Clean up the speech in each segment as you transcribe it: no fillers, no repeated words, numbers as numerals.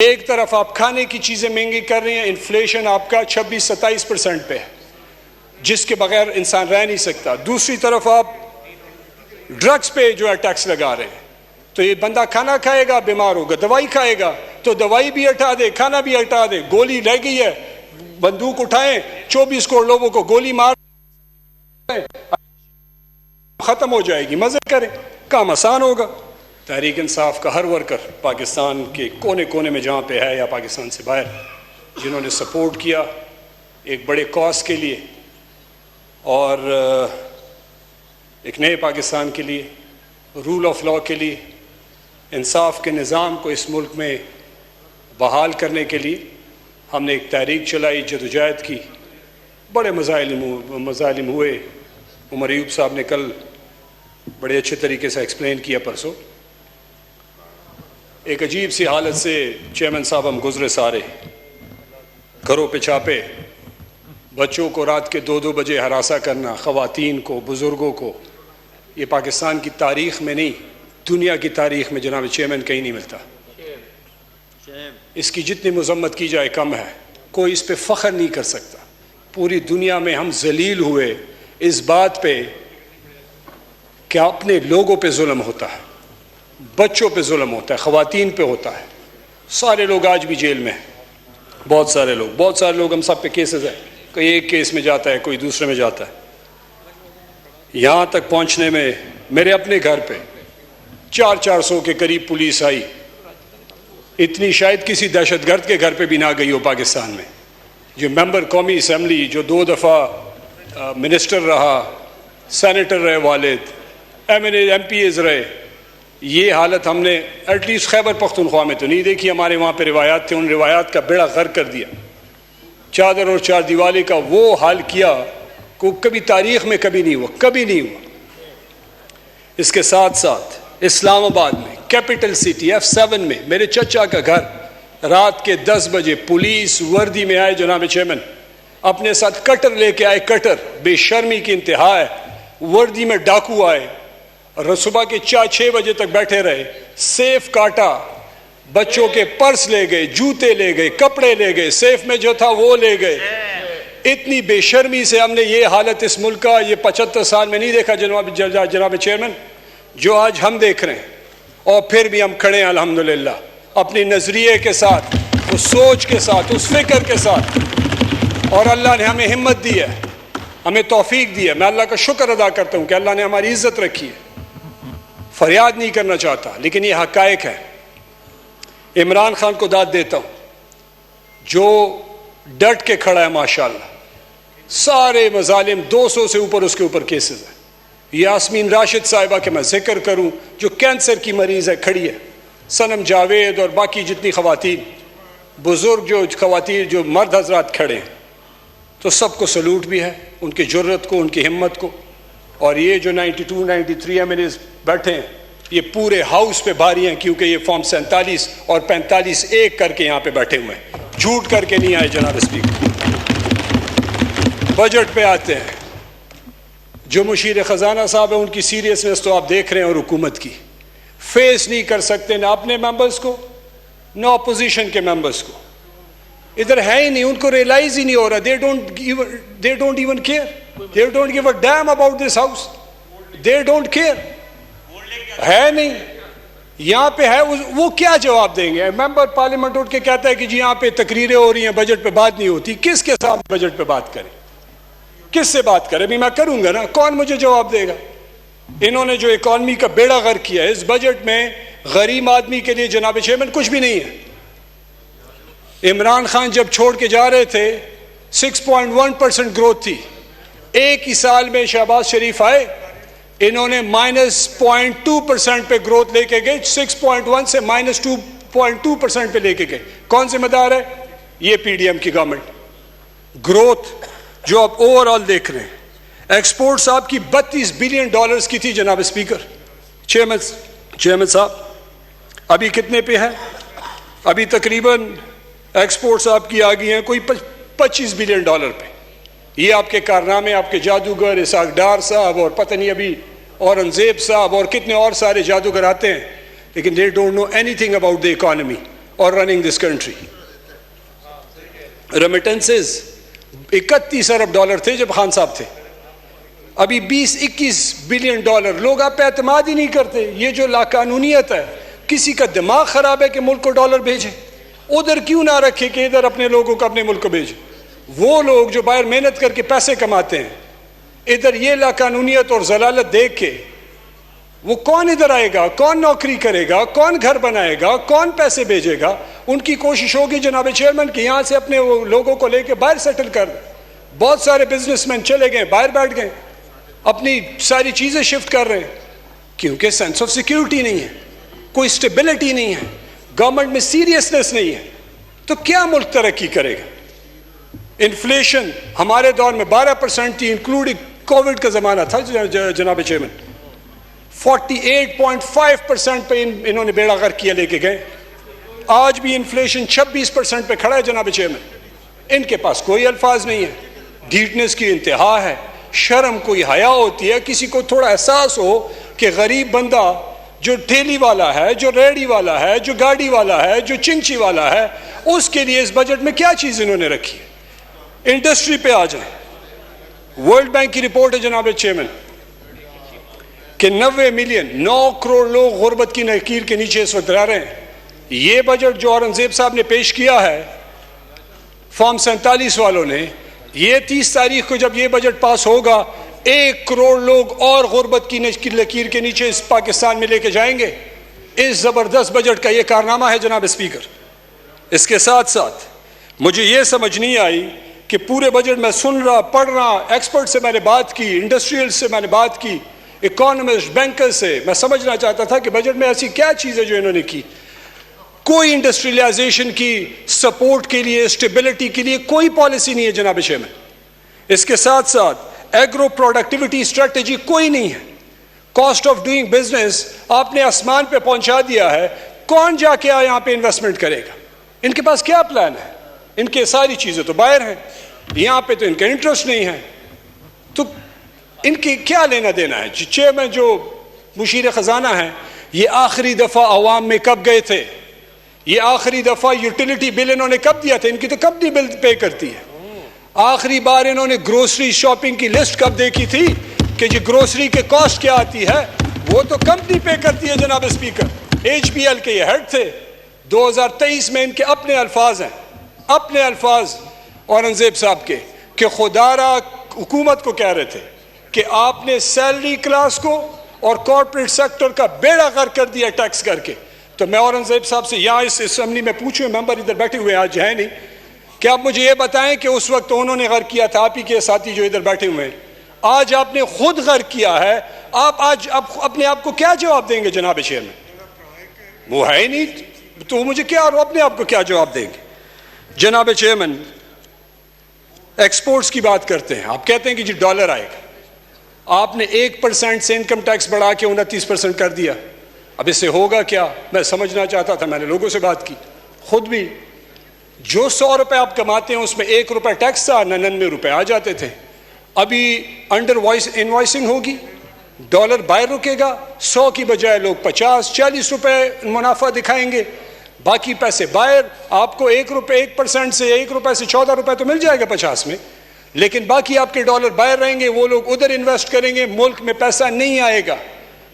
एक तरफ आप खाने की चीज़ें महंगी कर रही हैं, इन्फ्लेशन आपका 26-27% पे है, जिसके बगैर इंसान रह नहीं सकता। दूसरी तरफ आप ड्रग्स पे जो है टैक्स लगा रहे हैं, तो ये बंदा खाना खाएगा बीमार होगा, दवाई खाएगा तो दवाई भी हटा दे, खाना भी हटा दे। गोली रह गई है, बंदूक उठाएं, 24 करोड़ लोगों को गोली मार खत्म हो जाएगी, मजे करें, काम आसान होगा। तहरीक इंसाफ का हर वर्कर पाकिस्तान के कोने कोने में जहाँ पे है या पाकिस्तान से बाहर, जिन्होंने सपोर्ट किया एक बड़े कॉज के लिए और एक नए पाकिस्तान के लिए, रूल ऑफ लॉ के लिए, इंसाफ के निज़ाम को इस मुल्क में बहाल करने के लिए हमने एक तहरीक चलाई, जदोजहद की। बड़े मज़ालिम हुए। उमर अयूब साहब ने कल बड़े अच्छे तरीके से एक्सप्लेन किया परसों। एक अजीब सी हालत से चेयरमैन साहब हम गुजरे सारे, घरों पे छापे, बच्चों को रात के 2-2 बजे हरासा करना, ख़वातीन को, बुज़ुर्गों को। ये पाकिस्तान की तारीख़ में नहीं, दुनिया की तारीख़ में जनाब चेयरमैन कहीं नहीं मिलता। इसकी जितनी मज़म्मत की जाए कम है, कोई इस पे फ़ख्र नहीं कर सकता। पूरी दुनिया में हम जलील हुए इस बात पे कि अपने लोगों पे जुल्म होता है, बच्चों पे जुल्म होता है, ख़वातीन पे होता है। सारे लोग आज भी जेल में हैं, बहुत सारे लोग हम सब पे केसेस हैं, कोई एक केस में जाता है, कोई दूसरे में जाता है। यहाँ तक पहुँचने में मेरे अपने घर पे 400 के करीब पुलिस आई। इतनी शायद किसी दहशतगर्द के घर पे भी ना गई हो पाकिस्तान में। जो मेंबर कौमी असम्बली, जो 2 दफ़ा मिनिस्टर रहा, सेनेटर रहे वालिद, MPs रहे, ये हालत हमने एटलीस्ट खैबर पख्तूनख्वा में तो नहीं देखी। हमारे वहाँ पे रिवायात थे, उन रिवायात का बेड़ा गर्क कर दिया। चादर और चार दीवारी का वो हाल किया को कभी तारीख़ में कभी नहीं हुआ। इसके साथ साथ इस्लामाबाद में, कैपिटल सिटी F7 में, मेरे चचा का घर, रात के 10 बजे पुलिस वर्दी में आए जनाब चेयरमैन, अपने साथ कटर लेके आए। कटर, बेशर्मी की इंतहा है। वर्दी में डाकू आए और सुबह के 4-6 बजे तक बैठे रहे, सेफ काटा, बच्चों के पर्स ले गए, जूते ले गए, कपड़े ले गए, सेफ में जो था वो ले गए। इतनी बेशर्मी से हमने ये हालत इस मुल्क का ये 75 साल में नहीं देखा जनाब चेयरमैन, जो आज हम देख रहे हैं। और फिर भी हम खड़े हैं अल्हम्दुलिल्लाह अपनी नजरिए के साथ, उस सोच के साथ, उस फिक्र के साथ। और अल्लाह ने हमें हिम्मत दी है, हमें तौफीक दी है। मैं अल्लाह का शुक्र अदा करता हूँ कि अल्लाह ने हमारी इज्जत रखी है। फरियाद नहीं करना चाहता, लेकिन ये हकायक है। इमरान खान को दाद देता हूँ, जो डट के खड़ा है माशाल्लाह। सारे मजालिम 200 से ऊपर उसके ऊपर केसेस है। यास्मीन राशिद साहिबा के मैं जिक्र करूं, जो कैंसर की मरीज है, खड़ी है। सनम जावेद और बाकी जितनी खवातीन, बुजुर्ग जो खवातीन, जो मर्द हजरात खड़े हैं, तो सबको सलूट भी है, उनकी जुर्रत को, उनकी हिम्मत को। और ये जो 92-93 MLAs बैठे हैं, ये पूरे हाउस पे भारी हैं, क्योंकि ये फॉर्म 47 और 45 एक करके यहाँ पे बैठे हुए हैं, झूठ करके नहीं आए जनाब स्पीकर। बजट पे आते हैं, जो मुशीर खजाना साहब है, उनकी सीरियसनेस तो आप देख रहे हैं, और हुकूमत की फेस नहीं कर सकते, ना अपने मेंबर्स को, ना अपोजिशन के मेंबर्स को। इधर है ही नहीं, उनको रियलाइज ही नहीं हो रहा। They don't even care, they don't give a damn about this house, they don't care. है नहीं, यहाँ पे है, वो क्या जवाब देंगे? मेंबर पार्लियामेंट उठ के कहता है कि जी यहाँ पे तकरीरें हो रही हैं, बजट पे बात नहीं होती। किसके साथ बजट पे बात करें, किससे बात करें? अभी मैं करूंगा ना, कौन मुझे जवाब देगा? इन्होंने जो इकॉनमी का बेड़ा गर्क किया है, इस बजट में गरीब आदमी के लिए जनाब चेयरमैन कुछ भी नहीं है। इमरान खान जब छोड़ के जा रहे थे, 6.1% ग्रोथ थी। एक ही साल में शहबाज शरीफ आए, इन्होंने -0.2% पे ग्रोथ लेके गए, 6.1 से -2.2% पे लेके गए। कौन जिम्मेदार है? ये PDM की गवर्नमेंट। ग्रोथ जो आप ओवरऑल देख रहे हैं, एक्सपोर्ट्स आपकी $32 बिलियन की थी जनाब स्पीकर, चेयरमैन साहब। अभी कितने पे है? अभी तकरीबन एक्सपोर्ट्स आपकी आ गई हैं कोई $25 बिलियन पे। ये आपके कारनामे, आपके जादूगर इसाक डार साहब और पता नहीं अभी औरंगजेब साहब और कितने और सारे जादूगर आते हैं, लेकिन they don't know anything about the economy. और रनिंग दिस कंट्री। रेमिटेंसेस 31 अरब डॉलर थे जब खान साहब थे, अभी 20-21 बिलियन डॉलर। लोग आप पे एतमाद ही नहीं करते। ये जो लाकानूनियत है, किसी का दिमाग खराब है कि मुल्क को डॉलर भेजे, उधर क्यों ना रखे कि इधर अपने लोगों को अपने मुल्क को भेजे। वो लोग जो बाहर मेहनत करके पैसे कमाते हैं, इधर ये लाकानूनियत और जलालत देख के वो कौन इधर आएगा, कौन नौकरी करेगा, कौन घर बनाएगा, कौन पैसे भेजेगा। उनकी कोशिश होगी जनाब चेयरमैन कि यहाँ से अपने वो लोगों को लेके बाहर सेटल कर। बहुत सारे बिजनेसमैन चले गए, बाहर बैठ गए, अपनी सारी चीज़ें शिफ्ट कर रहे हैं, क्योंकि सेंस ऑफ सिक्योरिटी नहीं है, कोई स्टेबिलिटी नहीं है, गवर्नमेंट में सीरियसनेस नहीं है। तो क्या मुल्क तरक्की करेगा? इन्फ्लेशन हमारे दौर में 12% थी, इंक्लूडिंग कोविड का ज़माना था जनाब चेयरमैन। 48.5% पे इन्होंने बेड़ा गर्क किया, लेके गए। आज भी इन्फ्लेशन 26% पे खड़ा है जनाब चेयरमैन। इनके पास कोई अल्फाज नहीं है, ढीठनेस की इंतहा है, शर्म कोई हया होती है। किसी को थोड़ा एहसास हो कि गरीब बंदा जो ठेली वाला है, जो रेहड़ी वाला है, जो गाड़ी वाला है, जो चिंची वाला है, उसके लिए इस बजट में क्या चीज़ इन्होंने रखी है। इंडस्ट्री पे आ जाए, वर्ल्ड बैंक की रिपोर्ट है जनाब चेयरमैन कि 90 मिलियन 9 करोड़ लोग गुर्बत की नकीर के नीचे इस वक्त रह रहे हैं। ये बजट जो औरंगजेब साहब ने पेश किया है फॉर्म 47 वालों ने, ये 30 तारीख को जब ये बजट पास होगा, 1 करोड़ लोग और गुर्बत की लकीर के नीचे इस पाकिस्तान में लेके जाएंगे। इस ज़बरदस्त बजट का ये कारनामा है जनाब स्पीकर। इसके साथ साथ मुझे ये समझ नहीं आई कि पूरे बजट में सुन रहा, पढ़ रहा, एक्सपर्ट से मैंने बात की, इंडस्ट्रियल से मैंने बात की, इकोनॉमिस्ट, बैंकर से मैं समझना चाहता था कि बजट में ऐसी क्या चीज़ है जो इन्होंने की। कोई इंडस्ट्रियलाइजेशन की सपोर्ट के लिए, स्टेबिलिटी के लिए कोई पॉलिसी नहीं है जनाब चेयरमैन। इसके साथ साथ एग्रो प्रोडक्टिविटी स्ट्रेटजी कोई नहीं है। कॉस्ट ऑफ डूइंग बिजनेस आपने आसमान पे पहुंचा दिया है। कौन जाके यहाँ पे इन्वेस्टमेंट करेगा? इनके पास क्या प्लान है? इनके सारी चीज़ें तो बाहर हैं, यहाँ पे तो इनका इंटरेस्ट नहीं है। तो इनकी क्या लेना देना है? चेयरमैन जो मुशीर ख़जाना है, ये आखिरी दफ़ा अवाम में कब गए थे? ये आखिरी दफ़ा यूटिलिटी बिल इन्होंने कब दिया था? इनकी तो कंपनी बिल पे करती है। आखिरी बार इन्होंने ग्रोसरी शॉपिंग की लिस्ट कब देखी थी कि जी ग्रोसरी के कॉस्ट क्या आती है? वो तो कंपनी पे करती है जनाब स्पीकर। HBL के ये हेड थे। 2023 में इनके अपने अल्फाज हैं, अपने अल्फाज औरंगजेब साहब के, कि खुदारा हुकूमत को कह रहे थे कि आपने सैलरी क्लास को और कॉर्पोरेट सेक्टर का बेड़ा गर्क कर दिया टैक्स करके। तो मैं औरंगजेब साहब से यहाँ इस असम्बली में पूछूं, मेंबर इधर बैठे हुए आज है नहीं, कि आप मुझे ये बताएं कि उस वक्त उन्होंने गर्क किया था, आप ही के साथी जो इधर बैठे हुए हैं, आज आपने खुद गर्क किया है, आप आज अपने आप को क्या जवाब देंगे जनाब चेयरमैन? वो है ही नहीं, तो मुझे क्या, और अपने आप को क्या जवाब देंगे? जनाब चेयरमैन, एक्सपोर्ट्स की बात करते हैं। आप कहते हैं कि जी डॉलर आएगा, आपने 1% से इनकम टैक्स बढ़ा के 29% कर दिया। अब इससे होगा क्या? मैं समझना चाहता था, मैंने लोगों से बात की, खुद भी। जो 100 रुपये आप कमाते हैं उसमें 1 रुपया टैक्स था, 99 रुपये आ जाते थे। अभी अंडर इनवॉइसिंग होगी, डॉलर बाहर रुकेगा, 100 की बजाय लोग 50-40 रुपये मुनाफा दिखाएंगे, बाकी पैसे बाहर। आपको 1% से 1 रुपये से 14 रुपये तो मिल जाएगा 50 में, लेकिन बाकी आपके डॉलर बाहर रहेंगे, वो लोग उधर इन्वेस्ट करेंगे, मुल्क में पैसा नहीं आएगा।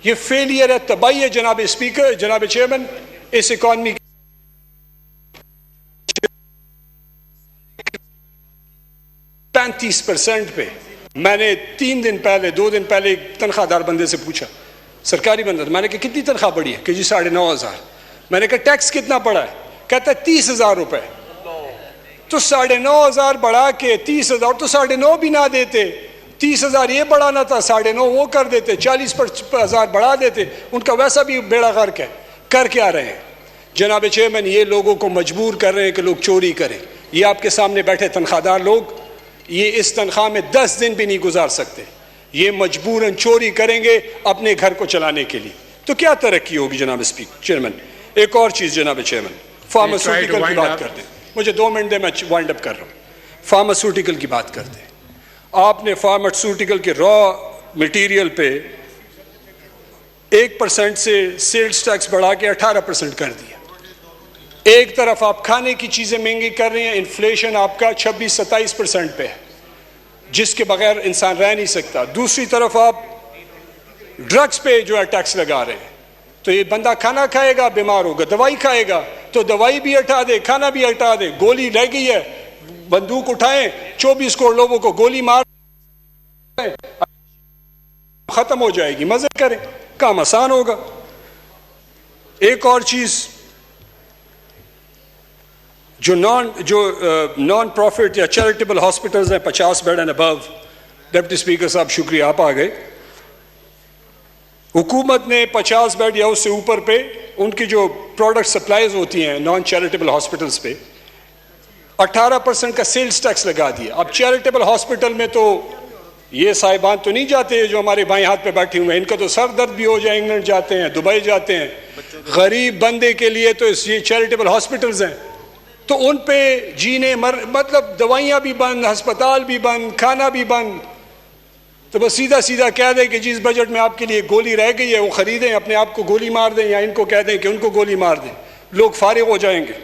ये फेलियर है, तबाही है जनाब स्पीकर, जनाब चेयरमैन। इस इकॉनमी 35% पे मैंने 2 दिन पहले एक तनख्वाहदार बंदे से पूछा, सरकारी बंदा, मैंने कहा कितनी तनख्वाह बढ़ी है? कि जी 9,500। मैंने कहा टैक्स कितना पड़ा है? कहता है 30,000 रुपये। तो 9,500 बढ़ा के 30,000, तो 9.5 भी ना देते, 30,000 ये बढ़ाना था, 9.5 वो कर देते, 40,000 बढ़ा देते। उनका वैसा भी बेड़ा गर्क है। कर क्या रहे हैं जनाब चेयरमैन? ये लोगों को मजबूर कर रहे हैं कि लोग चोरी करें। ये आपके सामने बैठे तनख्वाहदार लोग, ये इस तनख्वाह में 10 दिन भी नहीं गुजार सकते, ये मजबूरन चोरी करेंगे अपने घर को चलाने के लिए। तो क्या तरक्की होगी जनाब स्पीकर चेयरमैन? एक और चीज़ जनाब चेयरमैन, फार्मास्यूटिकल की बात करते हैं। मुझे 2 मिनट दे, मैं वाइंड अप कर रहा हूँ। फार्मास्यूटिकल की बात करते हैं। आपने फार्मास्यूटिकल के रॉ मटेरियल पे 1% से सेल्स टैक्स बढ़ा के 18% कर दिया। एक तरफ आप खाने की चीज़ें महंगी कर रहे हैं, इन्फ्लेशन आपका 26-27% पे है, जिसके बगैर इंसान रह नहीं सकता। दूसरी तरफ आप ड्रग्स पे जो है टैक्स लगा रहे हैं, तो ये बंदा खाना खाएगा बीमार होगा, दवाई खाएगा तो दवाई भी हटा दे, खाना भी हटा दे। गोली रह गई है, बंदूक उठाएं, 24 करोड़ लोगों को गोली मार, खत्म हो जाएगी, मजे करें, काम आसान होगा। एक और चीज, जो नॉन प्रॉफिट या चैरिटेबल हॉस्पिटल्स हैं 50 bed and above, deputy speaker साहब शुक्रिया आप आ गए, हुकूमत ने 50 बेड या उससे ऊपर पे उनकी जो प्रोडक्ट सप्लाईज होती हैं नॉन चैरिटेबल हॉस्पिटल्स पे 18% का सेल्स टैक्स लगा दिया। अब चैरिटेबल हॉस्पिटल में तो ये साहिबान तो नहीं जाते जो हमारे बाएं हाथ पे बैठे हुए हैं, इनका तो सर दर्द भी हो जाए, इंग्लैंड जाते हैं, दुबई जाते हैं। गरीब बंदे के लिए तो ये चैरिटेबल हॉस्पिटल्स हैं, तो उन पे जीने मतलब दवाइयाँ भी बंद, अस्पताल भी बंद, खाना भी बंद। तो बस सीधा सीधा कह दें कि जिस बजट में आपके लिए गोली रह गई है वो खरीदें, अपने आप को गोली मार दें, या इनको कह दें कि उनको गोली मार दें, लोग फारिग हो जाएंगे।